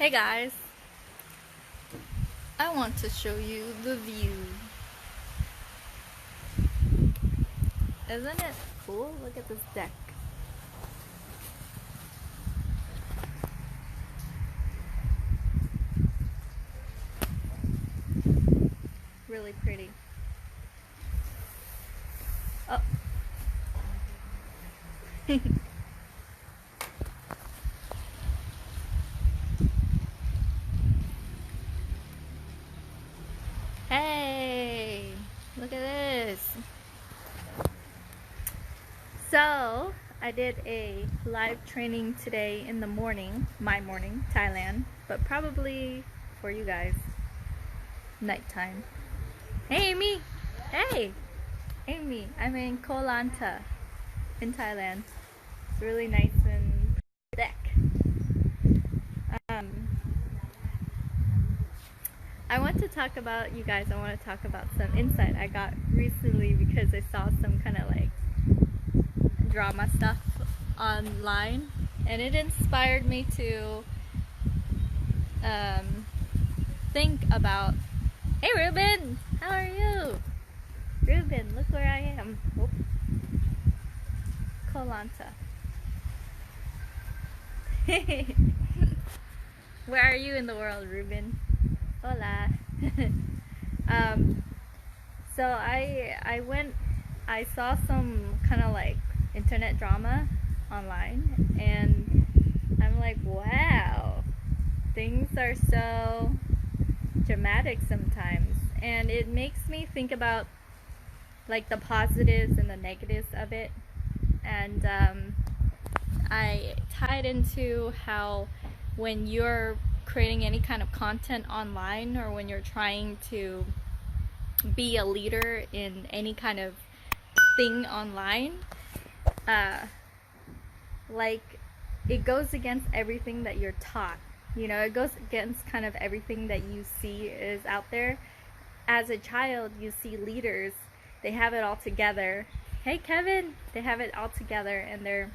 Hey guys, I want to show you the view. Isn't it cool? Look at this deck. Really pretty. Oh. Hey, look at this. So, I did a live training today in the morning, my morning, Thailand, but probably for you guys, nighttime. Hey, Amy! Hey! Amy, I'm in Koh Lanta in Thailand. It's really nice and deck. I want to talk about, you guys, I want to talk about some insight I got recently because I saw some kind of like drama stuff online and it inspired me to think about, hey Ruben, how are you? Ruben, look where I am. Oh. Koh Lanta. Where are you in the world, Ruben? Hola. So I saw some kind of like internet drama online and I'm like, wow, things are so dramatic sometimes, and it makes me think about like the positives and the negatives of it. And I tied into how when you're creating any kind of content online, or when you're trying to be a leader in any kind of thing online, like it goes against everything that you're taught. You know, it goes against kind of everything that you see is out there. As a child, you see leaders, they have it all together. Hey Kevin, they have it all together, and they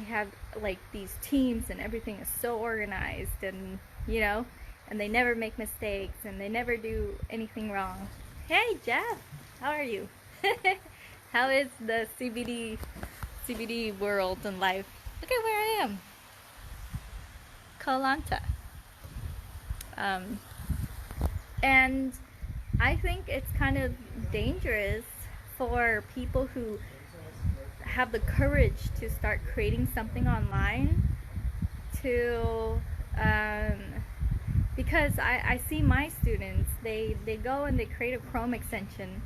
have like these teams and everything is so organized, and you know, and they never make mistakes and they never do anything wrong. Hey Jeff, how are you? How is the CBD world and life? Look at where I am. Koh Lanta. And I think it's kind of dangerous for people who have the courage to start creating something online to because I see my students, they go and they create a Chrome extension,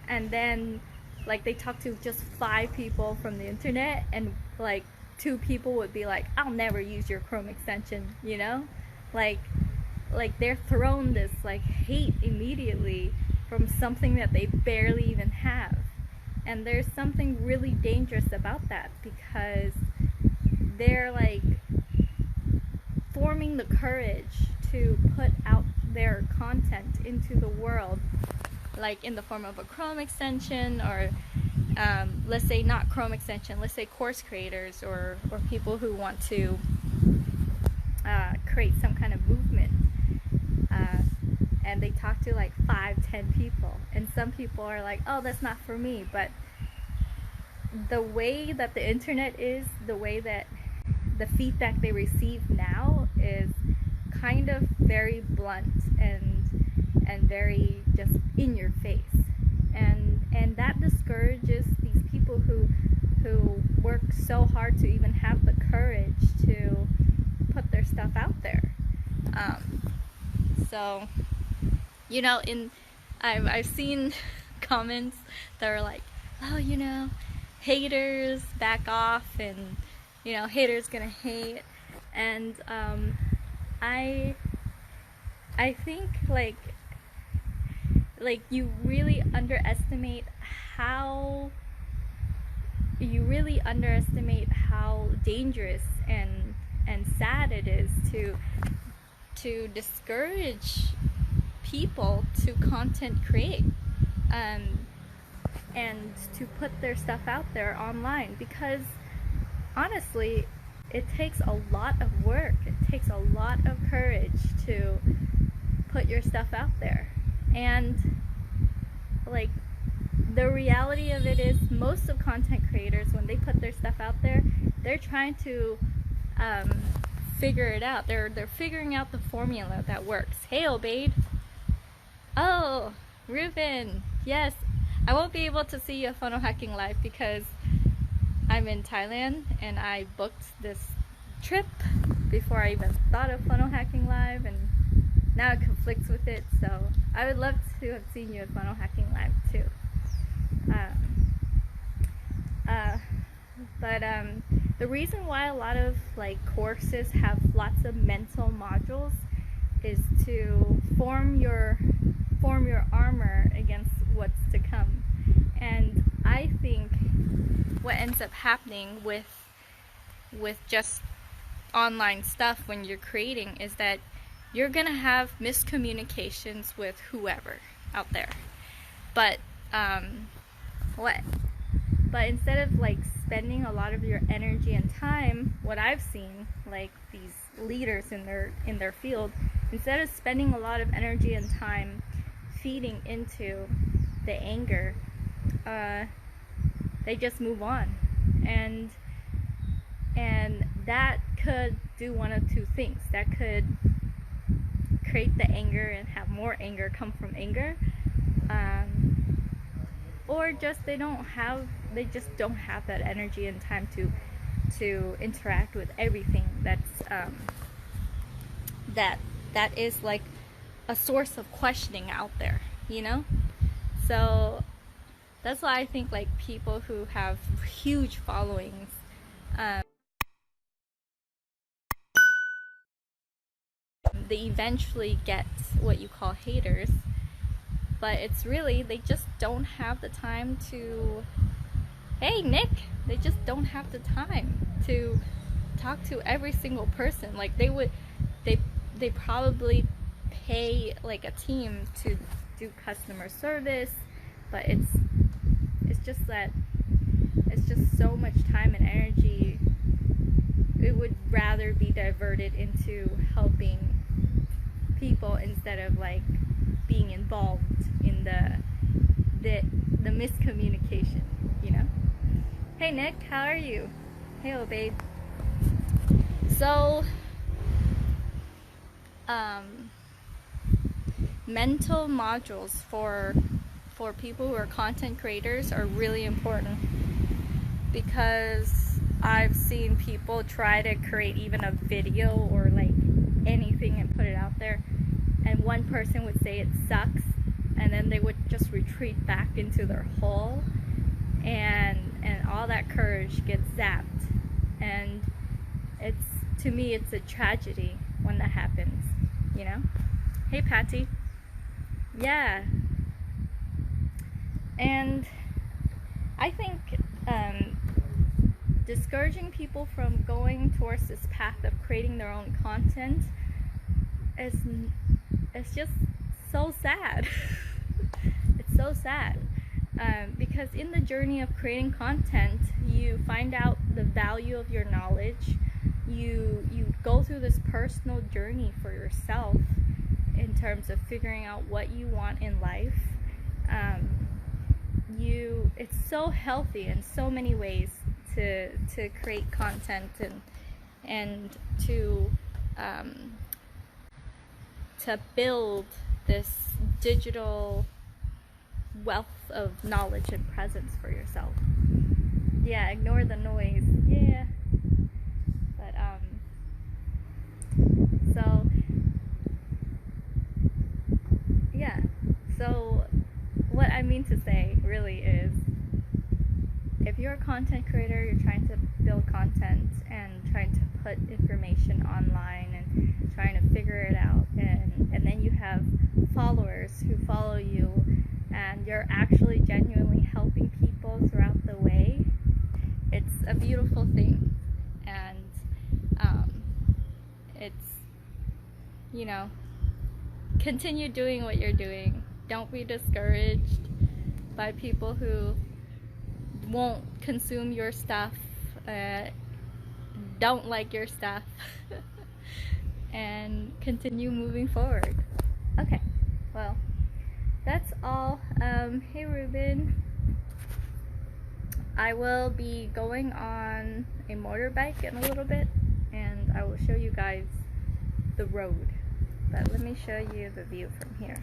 and then like they talk to just 5 people from the internet, and like 2 people would be like, I'll never use your Chrome extension, you know, like they're thrown this like hate immediately from something that they barely even have. And there's something really dangerous about that, because they're like forming the courage to put out their content into the world, like in the form of a Chrome extension, or let's say not Chrome extension, let's say course creators, or people who want to create some kind of movement, and they talk to like 5-10 people, and some people are like, oh, that's not for me. But the way that the internet is, the way that the feedback they receive now is kind of very blunt and very just in your face, and that discourages these people who work so hard to even have the courage to put their stuff out there. So, you know, I've seen comments that are like, oh, you know, haters back off, and you know, haters gonna hate. And I think like you really underestimate how dangerous and sad it is to discourage people to content create, and to put their stuff out there online, because honestly it takes a lot of work. It takes a lot of courage to put your stuff out there. And like, the reality of it is, most of content creators, when they put their stuff out there, they're trying to figure it out. They're figuring out the formula that works. Hey, Obaid. Oh, Ruben. Yes, I won't be able to see you at Funnel Hacking Live because I'm in Thailand and I booked this trip before I even thought of Funnel Hacking Live, and now it conflicts with it. So I would love to have seen you at Funnel Hacking Live too. The reason why a lot of like courses have lots of mental modules is to form your armor against what's to come. And I think what ends up happening with just online stuff when you're creating is that you're gonna have miscommunications with whoever out there. But instead of like spending a lot of your energy and time, what I've seen, like these leaders in their field, instead of spending a lot of energy and time feeding into the anger, they just move on. And that could do one of two things. That could create the anger and have more anger come from anger, or just they just don't have that energy and time to interact with everything that's that is like a source of questioning out there, you know? So that's why I think like people who have huge followings, they eventually get what you call haters, but it's really, they just don't have the time to, hey Nick, they just don't have the time to talk to every single person. Like they probably pay like a team to do customer service, but it's just that it's just so much time and energy. It would rather be diverted into helping people instead of like being involved in the miscommunication, you know? Hey Nick, how are you? Hey, oh babe. So mental modules for people who are content creators are really important, because I've seen people try to create even a video or like anything and put it out there, and one person would say it sucks, and then they would just retreat back into their hole, and all that courage gets zapped. And it's, to me, it's a tragedy when that happens, you know? Hey Patty. Yeah. And I think discouraging people from going towards this path of creating their own content is, it's just so sad. It's so sad, because in the journey of creating content, you find out the value of your knowledge. You go through this personal journey for yourself in terms of figuring out what you want in life. It's so healthy in so many ways to create content and to build this digital wealth of knowledge and presence for yourself. Yeah, ignore the noise. Yeah. But so yeah. So what I mean to say really is, if you're a content creator, you're trying to build content and trying to put information online and trying to figure it out, and then you have followers who follow you, and you're actually genuinely helping people throughout the way, it's a beautiful thing. And it's, you know, continue doing what you're doing. Don't be discouraged by people who won't consume your stuff, don't like your stuff and continue moving forward. Okay, well, that's all. Hey Ruben, I will be going on a motorbike in a little bit, and I will show you guys the road. But let me show you the view from here.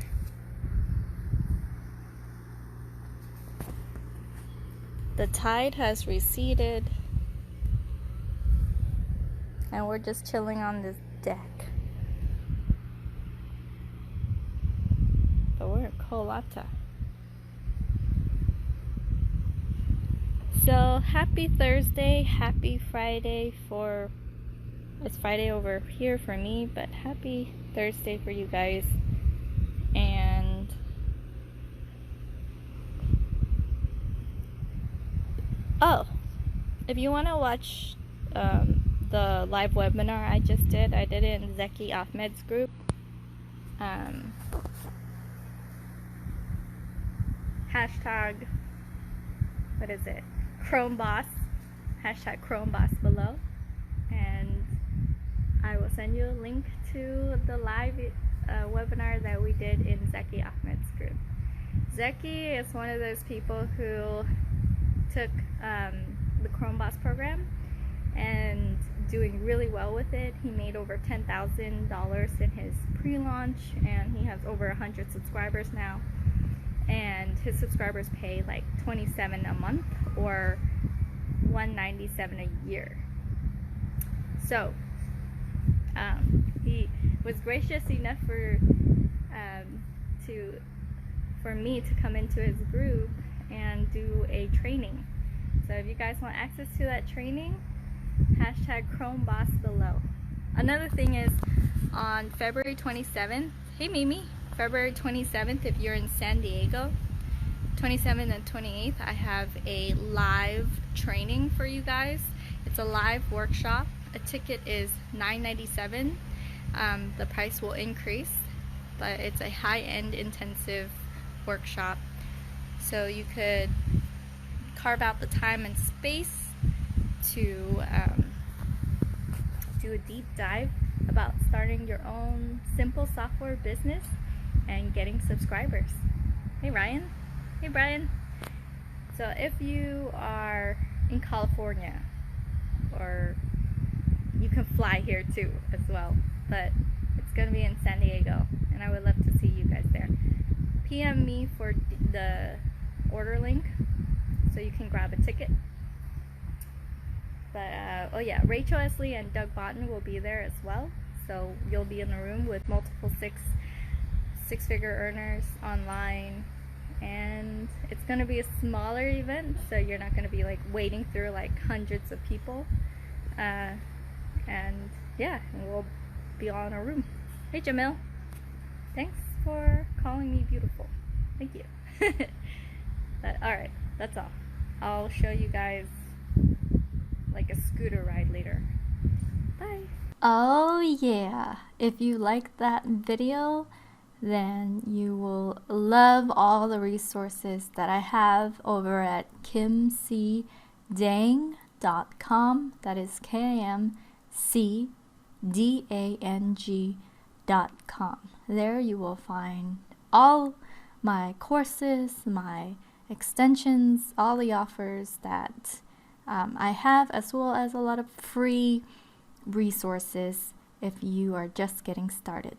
The tide has receded, and we're just chilling on this deck. But we're in Kolata. So happy Thursday, happy Friday for, it's Friday over here for me, but happy Thursday for you guys. And oh, if you want to watch the live webinar I just did, I did it in Zeki Ahmed's group. Hashtag, what is it? Chrome Boss. Hashtag Chrome Boss below. And I will send you a link to the live webinar that we did in Zeki Ahmed's group. Zeki is one of those people who took the Chrome Boss program and doing really well with it. He made over $10,000 in his pre-launch, and he has over 100 subscribers now. And his subscribers pay like $27 a month or $197 a year. So he was gracious enough for me to come into his group and do a training. So if you guys want access to that training, hashtag Chrome Boss below. Another thing is on February 27th, hey Mimi, February 27th, if you're in San Diego, 27th and 28th, I have a live training for you guys. It's a live workshop. A ticket is $9.97. The price will increase, but it's a high-end intensive workshop. So you could carve out the time and space to do a deep dive about starting your own simple software business and getting subscribers. Hey Ryan. Hey Brian. So if you are in California, or you can fly here too as well, but it's going to be in San Diego, and I would love to see you guys there. PM me for the order link so you can grab a ticket. But oh yeah, Rachel Esley and Doug Botten will be there as well, so you'll be in a room with multiple six-figure earners online, and it's going to be a smaller event, so you're not going to be like wading through like hundreds of people, and yeah, we'll be all in a room. Hey Jamil, thanks for calling me beautiful. Thank you. But alright, that's all. I'll show you guys like a scooter ride later. Bye. Oh yeah, if you liked that video, then you will love all the resources that I have over at kimcdang.com. That is KIMCDANG.com. There you will find all my courses, my extensions, all the offers that I have, as well as a lot of free resources if you are just getting started.